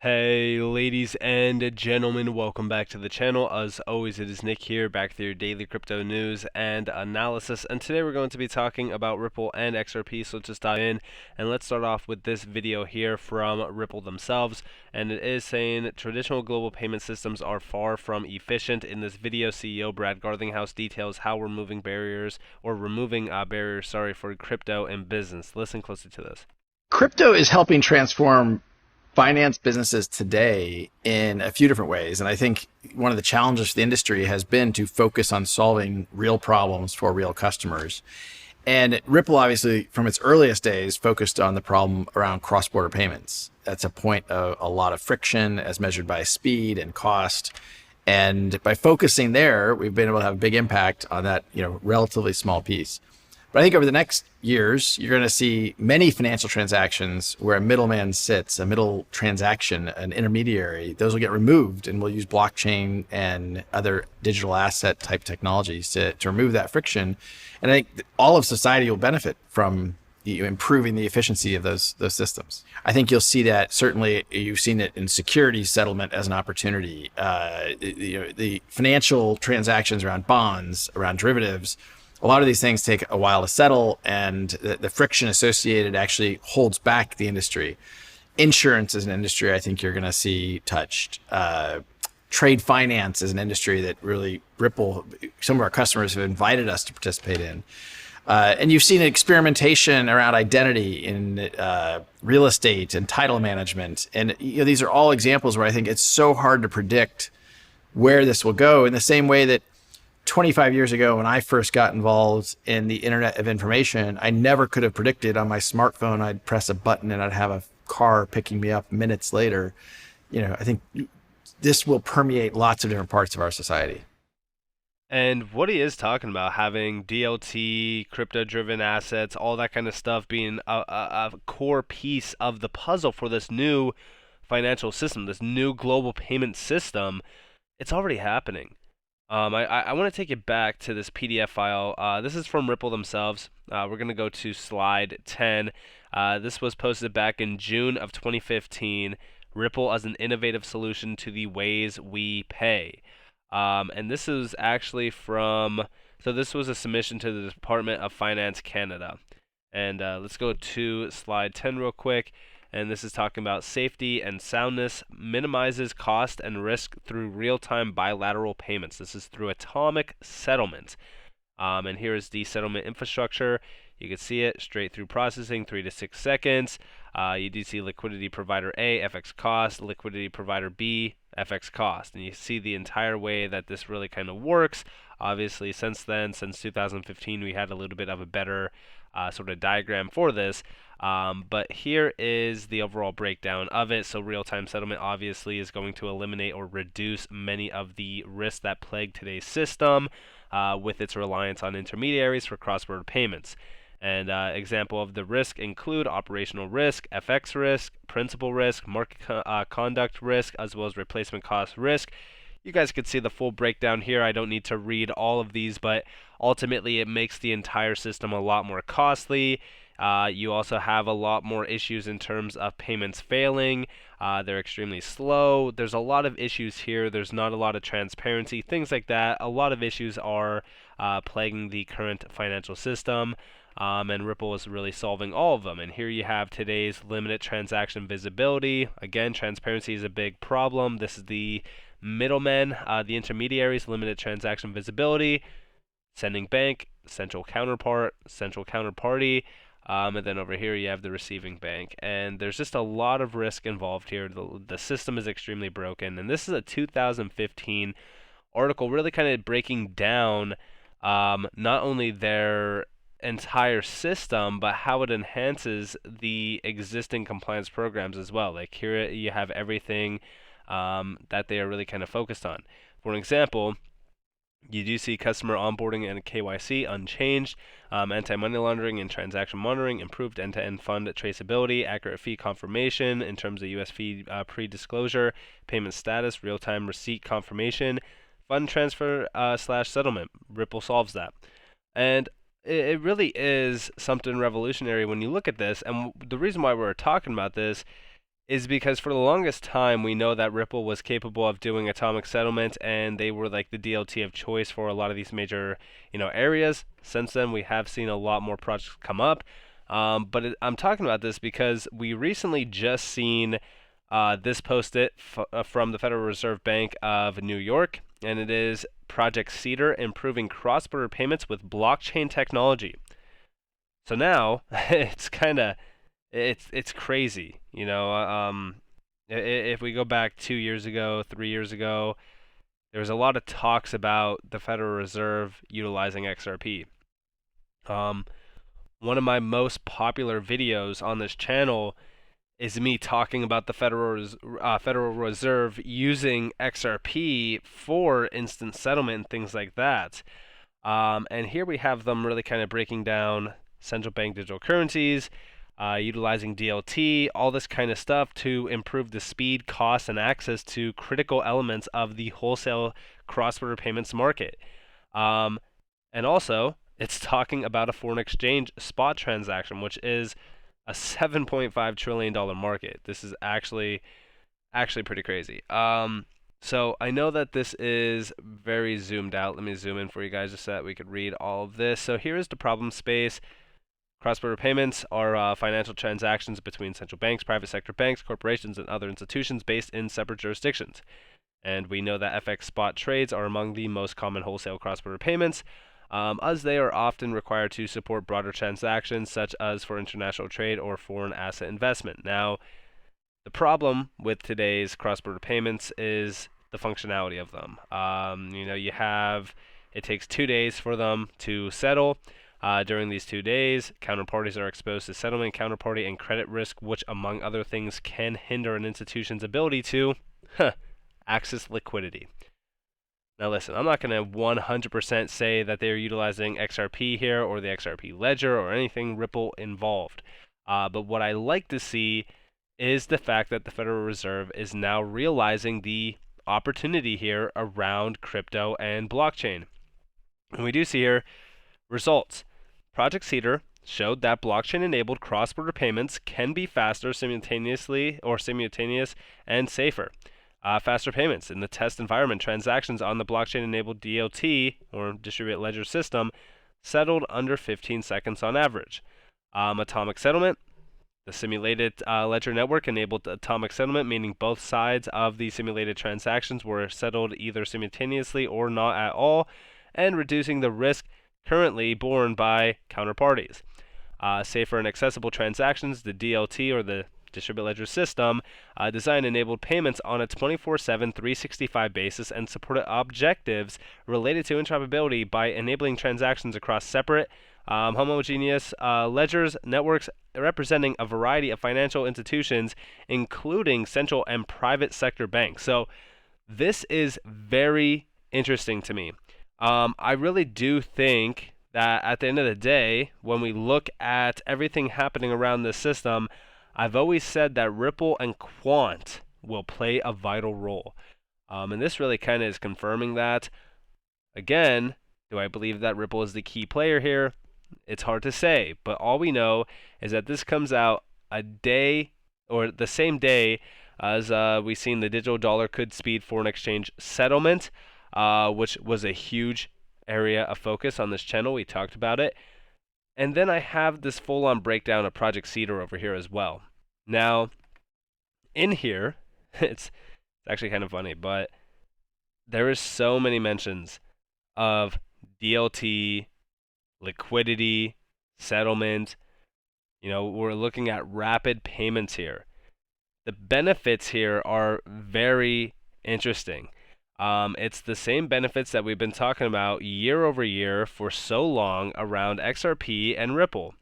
Hey ladies and gentlemen, welcome back to the channel. As always, it is Nick here, back with your daily crypto news and analysis, and today we're going to be talking about Ripple and XRP. So let's just dive in, and let's start off with this video here from Ripple themselves, and it is saying traditional global payment systems are far from efficient. In this video, CEO Brad Garlinghouse details how we're removing barriers for crypto and business. Listen closely to this. Crypto is helping transform finance businesses today in a few different ways. And I think one of the challenges for the industry has been to focus on solving real problems for real customers. And Ripple, obviously, from its earliest days, focused on the problem around cross-border payments. That's a point of a lot of friction as measured by speed and cost. And by focusing there, we've been able to have a big impact on that, relatively small piece. But I think over the next years, you're going to see many financial transactions where a middleman sits, a middle transaction, an intermediary. Those will get removed, and we'll use blockchain and other digital asset type technologies to remove that friction. And I think all of society will benefit from improving the efficiency of those systems. I think you'll see that. Certainly, you've seen it in security settlement as an opportunity. The financial transactions around bonds, around derivatives. A lot of these things take a while to settle, and the friction associated actually holds back the industry. Insurance is an industry I think you're going to see touched. Trade finance is an industry that really Ripple, some of our customers have invited us to participate in. And you've seen experimentation around identity in real estate and title management. And these are all examples where I think it's so hard to predict where this will go, in the same way that 25 years ago, when I first got involved in the Internet of Information, I never could have predicted on my smartphone I'd press a button and I'd have a car picking me up minutes later. I think this will permeate lots of different parts of our society. And what he is talking about, having DLT, crypto-driven assets, all that kind of stuff being a core piece of the puzzle for this new financial system, this new global payment system, it's already happening. I want to take you back to this PDF file. This is from Ripple themselves. We're going to go to slide 10. This was posted back in June of 2015. Ripple as an innovative solution to the ways we pay. And this is actually so this was a submission to the Department of Finance Canada. And let's go to slide 10 real quick. And this is talking about safety and soundness, minimizes cost and risk through real-time bilateral payments. This is through atomic settlement. And here is the settlement infrastructure. You can see it straight through processing, 3 to 6 seconds. You do see liquidity provider A, FX cost, liquidity provider B, FX cost. And you see the entire way that this really kind of works. Obviously, since 2015, we had a little bit of a better sort of diagram for this. But here is the overall breakdown of it. So real-time settlement obviously is going to eliminate or reduce many of the risks that plague today's system with its reliance on intermediaries for cross-border payments. And example of the risk include operational risk, FX risk, principal risk, market conduct risk, as well as replacement cost risk. You guys could see the full breakdown here. I don't need to read all of these, but ultimately it makes the entire system a lot more costly. You also have a lot more issues in terms of payments failing. They're extremely slow. There's a lot of issues here. There's not a lot of transparency, things like that. A lot of issues are plaguing the current financial system. And Ripple is really solving all of them. And here you have today's limited transaction visibility. Again, transparency is a big problem. This is the middlemen, the intermediaries, limited transaction visibility, sending bank, central counterpart, central counterparty. And then over here you have the receiving bank. And there's just a lot of risk involved here. The system is extremely broken. And this is a 2015 article really kind of breaking down not only their entire system, but how it enhances the existing compliance programs as well. Like here you have everything that they are really kind of focused on. For example, you do see customer onboarding and KYC unchanged, anti-money laundering and transaction monitoring, improved end-to-end fund traceability, accurate fee confirmation in terms of US fee pre-disclosure, payment status, real-time receipt confirmation, fund transfer slash settlement. Ripple solves that. And it really is something revolutionary when you look at this. And the reason why we're talking about this is because for the longest time we know that Ripple was capable of doing atomic settlement, and they were like the DLT of choice for a lot of these major, areas. Since then, we have seen a lot more projects come up. I'm talking about this because we recently just seen this posted from the Federal Reserve Bank of New York, and it is Project Cedar improving cross-border payments with blockchain technology. So now it's kind of it's crazy, if we go back 2 years ago, 3 years ago, there was a lot of talks about the Federal Reserve utilizing XRP. Um, One of my most popular videos on this channel is me talking about the Federal Reserve using XRP for instant settlement and things like that. And here we have them really kind of breaking down central bank digital currencies, utilizing DLT, all this kind of stuff to improve the speed, cost, and access to critical elements of the wholesale cross-border payments market. Um, and also, it's talking about a foreign exchange spot transaction, which is a $7.5 trillion market. This is actually pretty crazy. So I know that this is very zoomed out. Let me zoom in for you guys just so that we could read all of this. So here is the problem space. Cross-border payments are financial transactions between central banks, private sector banks, corporations, and other institutions based in separate jurisdictions. And we know that FX spot trades are among the most common wholesale cross-border payments, as they are often required to support broader transactions, such as for international trade or foreign asset investment. Now, the problem with today's cross-border payments is the functionality of them. It takes 2 days for them to settle. During these 2 days, counterparties are exposed to settlement, counterparty, and credit risk, which, among other things, can hinder an institution's ability to access liquidity. Now, listen, I'm not going to 100% say that they're utilizing XRP here or the XRP ledger or anything Ripple involved. But what I like to see is the fact that the Federal Reserve is now realizing the opportunity here around crypto and blockchain. And we do see here results. Project Cedar showed that blockchain-enabled cross-border payments can be faster, simultaneous, and safer. Faster payments in the test environment. Transactions on the blockchain-enabled DLT, or distributed ledger system, settled under 15 seconds on average. Atomic settlement. The simulated ledger network enabled atomic settlement, meaning both sides of the simulated transactions were settled either simultaneously or not at all, and reducing the risk currently borne by counterparties. Safer and accessible transactions, the DLT, or the distributed ledger system, design enabled payments on a 24/7, 365 basis and supported objectives related to interoperability by enabling transactions across separate, homogeneous ledgers networks representing a variety of financial institutions, including central and private sector banks. So this is very interesting to me. I really do think that at the end of the day, when we look at everything happening around this system, I've always said that Ripple and Quant will play a vital role. And this really kind of is confirming that. Again, do I believe that Ripple is the key player here? It's hard to say, but all we know is that this comes out a day or the same day as we've seen the digital dollar could speed foreign exchange settlement, which was a huge area of focus on this channel. We talked about it. And then I have this full-on breakdown of Project Cedar over here as well. Now, in here, it's actually kind of funny, but there is so many mentions of DLT, liquidity, settlement. We're looking at rapid payments here. The benefits here are very interesting. It's the same benefits that we've been talking about year over year for so long around XRP and Ripple.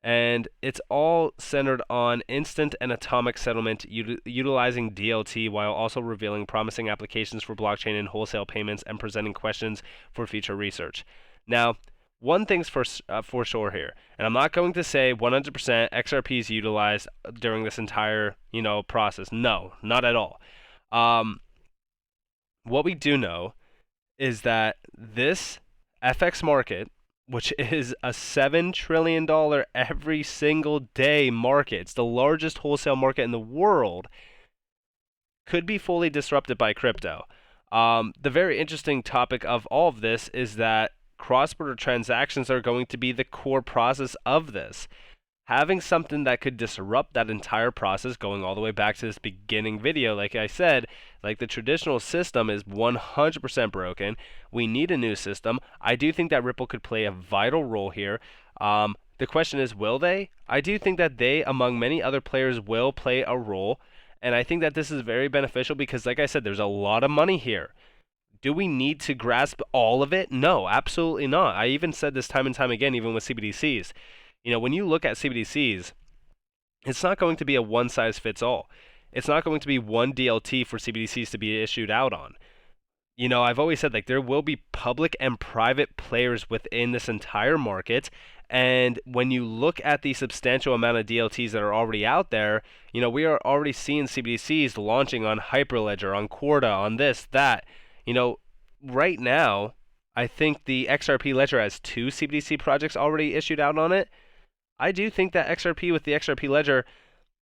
And it's all centered on instant and atomic settlement utilizing DLT while also revealing promising applications for blockchain and wholesale payments and presenting questions for future research. Now, one thing's for sure here, and I'm not going to say 100% XRP is utilized during this entire, process. No, not at all. What we do know is that this FX market which is a $7 trillion every single day market. It's the largest wholesale market in the world, could be fully disrupted by crypto. The very interesting topic of all of this is that cross border transactions are going to be the core process of this. Having something that could disrupt that entire process, going all the way back to this beginning video, like I said, like the traditional system is 100% broken. We need a new system. I do think that Ripple could play a vital role here. The question is, will they? I do think that they, among many other players, will play a role. And I think that this is very beneficial because, like I said, there's a lot of money here. Do we need to grasp all of it? No, absolutely not. I even said this time and time again, even with CBDCs. When you look at CBDCs, it's not going to be a one size fits all. It's not going to be one DLT for CBDCs to be issued out on. I've always said like there will be public and private players within this entire market. And when you look at the substantial amount of DLTs that are already out there, we are already seeing CBDCs launching on Hyperledger, on Corda, on this, that. Right now, I think the XRP ledger has two CBDC projects already issued out on it. I do think that XRP with the XRP ledger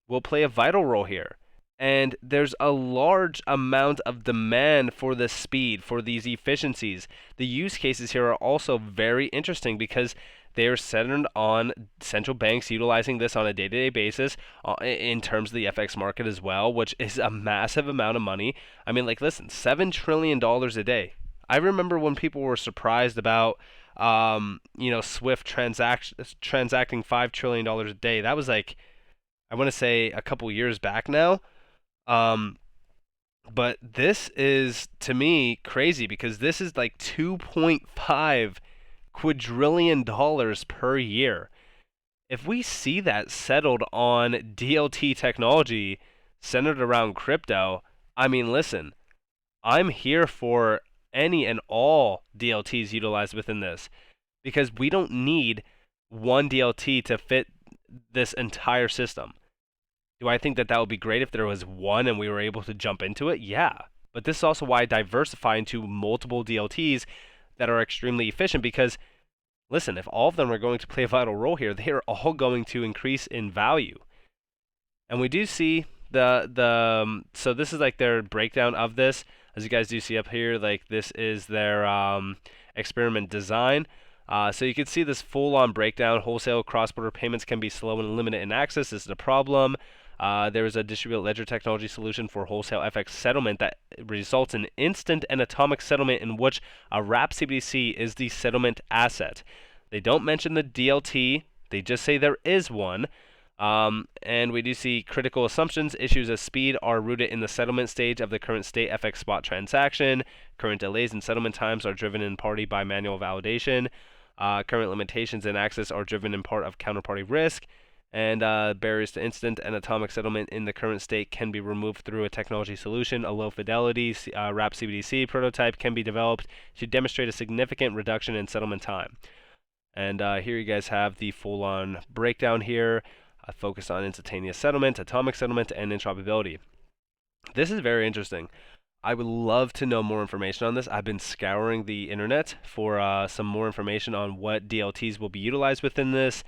will play a vital role here. And there's a large amount of demand for the speed, for these efficiencies. The use cases here are also very interesting because they are centered on central banks utilizing this on a day-to-day basis in terms of the FX market as well, which is a massive amount of money. I mean, like, listen, $7 trillion a day. I remember when people were surprised about, Swift transacting $5 trillion a day. That was like, I want to say a couple years back now. But this is, to me, crazy because this is like 2.5 quadrillion dollars per year. If we see that settled on DLT technology centered around crypto, I mean, listen, I'm here for any and all DLTs utilized within this because we don't need one DLT to fit this entire system. Do I think that would be great if there was one and we were able to jump into it? Yeah. But this is also why I diversify into multiple DLTs that are extremely efficient because, listen, if all of them are going to play a vital role here, they are all going to increase in value. And we do see so this is like their breakdown of this. As you guys do see up here, like this is their experiment design. So you can see this full-on breakdown. Wholesale cross-border payments can be slow and limited in access. This is a problem. There is a distributed ledger technology solution for wholesale FX settlement that results in instant and atomic settlement in which a wrap CBDC is the settlement asset. They don't mention the DLT. They just say there is one. And we do see critical assumptions. Issues of speed are rooted in the settlement stage of the current state FX spot transaction. Current delays in settlement times are driven in part by manual validation. Current limitations in access are driven in part of counterparty risk. And barriers to instant and atomic settlement in the current state can be removed through a technology solution. A low-fidelity wrap CBDC prototype can be developed to demonstrate a significant reduction in settlement time. And here you guys have the full-on breakdown here, focused on instantaneous settlement, atomic settlement, and interoperability. This is very interesting. I would love to know more information on this. I've been scouring the internet for some more information on what DLTs will be utilized within this.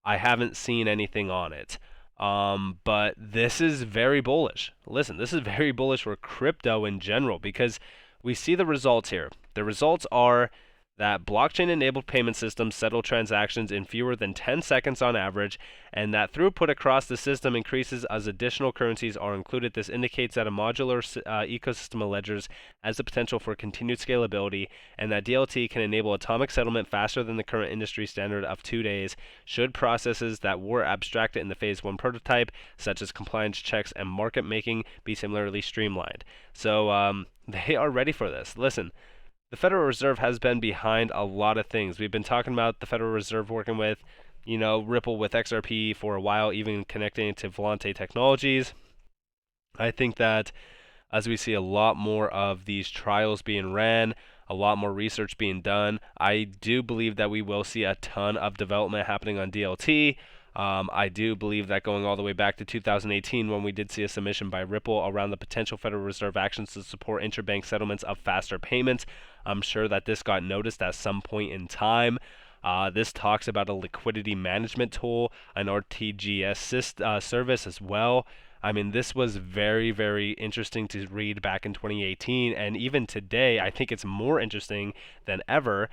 I haven't seen anything on it. But this is very bullish. Listen, this is very bullish for crypto in general because we see the results here. The results are that blockchain-enabled payment systems settle transactions in fewer than 10 seconds on average, and that throughput across the system increases as additional currencies are included. This indicates that a modular ecosystem of ledgers has the potential for continued scalability, and that DLT can enable atomic settlement faster than the current industry standard of 2 days, should processes that were abstracted in the Phase 1 prototype, such as compliance checks and market making, be similarly streamlined. So they are ready for this. Listen, the Federal Reserve has been behind a lot of things. We've been talking about the Federal Reserve working with, Ripple with XRP for a while, even connecting it to Volante Technologies. I think that as we see a lot more of these trials being ran, a lot more research being done, I do believe that we will see a ton of development happening on DLT. I do believe that going all the way back to 2018 when we did see a submission by Ripple around the potential Federal Reserve actions to support interbank settlements of faster payments, I'm sure that this got noticed at some point in time. This talks about a liquidity management tool, an RTGS service as well. I mean, this was very, very interesting to read back in 2018, and even today, I think it's more interesting than ever.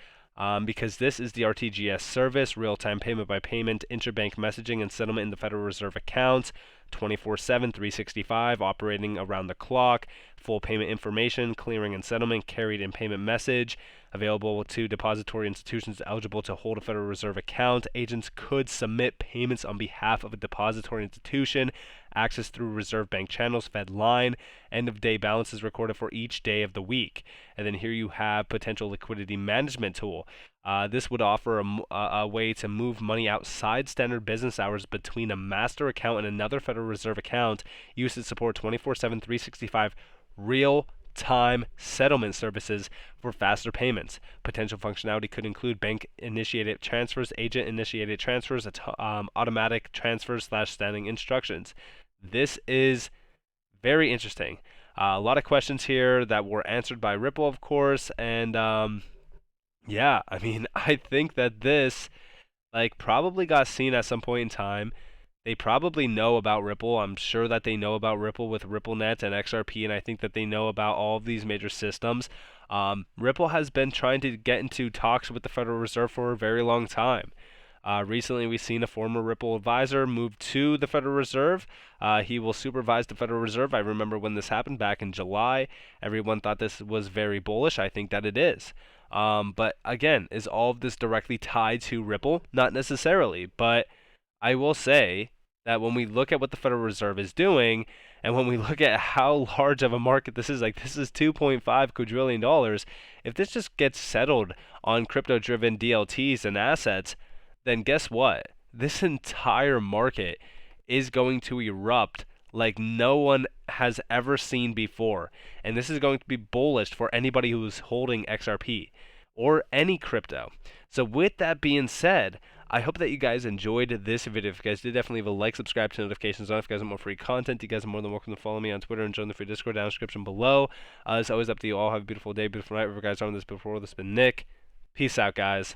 Because this is the RTGS service, real-time payment by payment, interbank messaging and settlement in the Federal Reserve account, 24/7, 365, operating around the clock, full payment information, clearing and settlement carried in payment message, available to depository institutions eligible to hold a Federal Reserve account. Agents could submit payments on behalf of a depository institution, access through Reserve Bank channels, Fed line, end of day balances recorded for each day of the week. And then here you have potential liquidity management tool. This would offer a way to move money outside standard business hours between a master account and another Federal Reserve account. Used to support 24/7, 365 real time settlement services for faster payments. Potential functionality could include bank initiated transfers, agent initiated transfers, automatic transfers / standing instructions. This is very interesting. A lot of questions here that were answered by Ripple, of course, and yeah, I mean, I think that this probably got seen at some point in time. They probably know about Ripple. I'm sure that they know about Ripple with RippleNet and XRP, and I think that they know about all of these major systems. Ripple has been trying to get into talks with the Federal Reserve for a very long time. Recently, we've seen a former Ripple advisor move to the Federal Reserve. He will supervise the Federal Reserve. I remember when this happened back in July. Everyone thought this was very bullish. I think that it is. But again, is all of this directly tied to Ripple? Not necessarily, but I will say that when we look at what the Federal Reserve is doing, and when we look at how large of a market this is, this is $2.5 quadrillion. If this just gets settled on crypto-driven DLTs and assets, then guess what? This entire market is going to erupt like no one has ever seen before. And this is going to be bullish for anybody who's holding XRP or any crypto. So with that being said, I hope that you guys enjoyed this video. If you guys did, definitely leave a like, subscribe to notifications on. If you guys want more free content, you guys are more than welcome to follow me on Twitter and join the free Discord down in the description below. It's always up to you all. Have a beautiful day, beautiful night. Whatever you guys are on this before, this has been Nick. Peace out, guys.